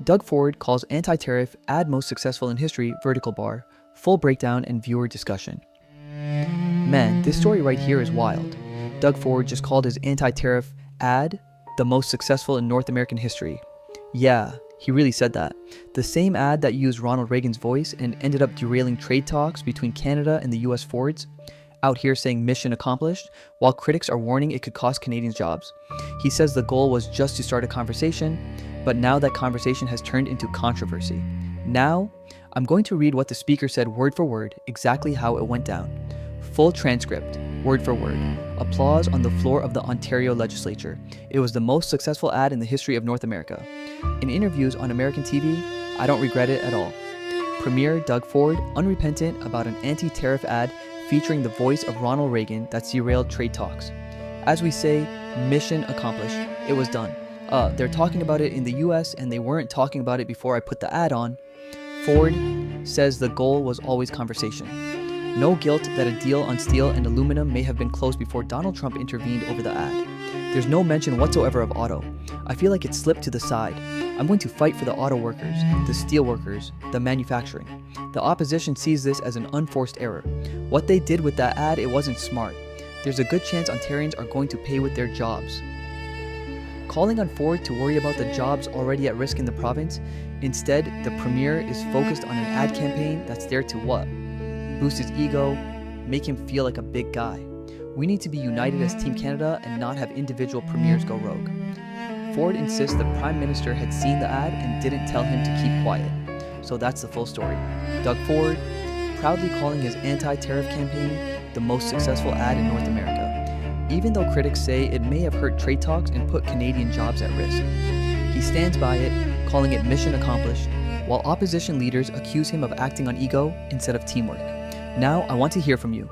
Doug Ford calls anti-tariff ad most successful in history vertical bar, full breakdown and viewer discussion. Man, this story right here is wild. Doug Ford just called his anti-tariff ad the most successful in North American history. Yeah, he really said that. The same ad that used Ronald Reagan's voice and ended up derailing trade talks between Canada and the U.S. Fords, out here saying mission accomplished, while critics are warning it could cost Canadians jobs. He says the goal was just to start a conversation, but now that conversation has turned into controversy. Now, I'm going to read what the speaker said word for word, exactly how it went down. Full transcript, word for word. Applause on the floor of the Ontario legislature. It was the most successful ad in the history of North America. In interviews on American TV, I don't regret it at all. Premier Doug Ford, unrepentant about an anti-tariff ad featuring the voice of Ronald Reagan that derailed trade talks. As we say, mission accomplished. It was done. They're talking about it in the U.S. and they weren't talking about it before I put the ad on. Ford says the goal was always conversation. No guilt that a deal on steel and aluminum may have been closed before Donald Trump intervened over the ad. There's no mention whatsoever of auto. I feel like it slipped to the side. I'm going to fight for the auto workers, the steel workers, the manufacturing. The opposition sees this as an unforced error. What they did with that ad, it wasn't smart. There's a good chance Ontarians are going to pay with their jobs. Calling on Ford to worry about the jobs already at risk in the province, instead, the Premier is focused on an ad campaign that's there to what? Boost his ego, make him feel like a big guy. We need to be united as Team Canada and not have individual premiers go rogue. Ford insists the Prime Minister had seen the ad and didn't tell him to keep quiet. So that's the full story. Doug Ford, proudly calling his anti-tariff campaign the most successful ad in North America, even though critics say it may have hurt trade talks and put Canadian jobs at risk. He stands by it, calling it mission accomplished, while opposition leaders accuse him of acting on ego instead of teamwork. Now, I want to hear from you.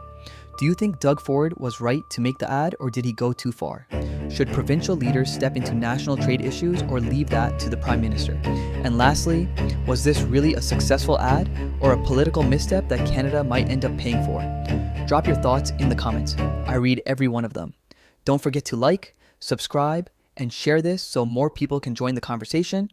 Do you think Doug Ford was right to make the ad, or did he go too far? Should provincial leaders step into national trade issues or leave that to the Prime Minister? And lastly, was this really a successful ad or a political misstep that Canada might end up paying for? Drop your thoughts in the comments. I read every one of them. Don't forget to like, subscribe, and share this so more people can join the conversation.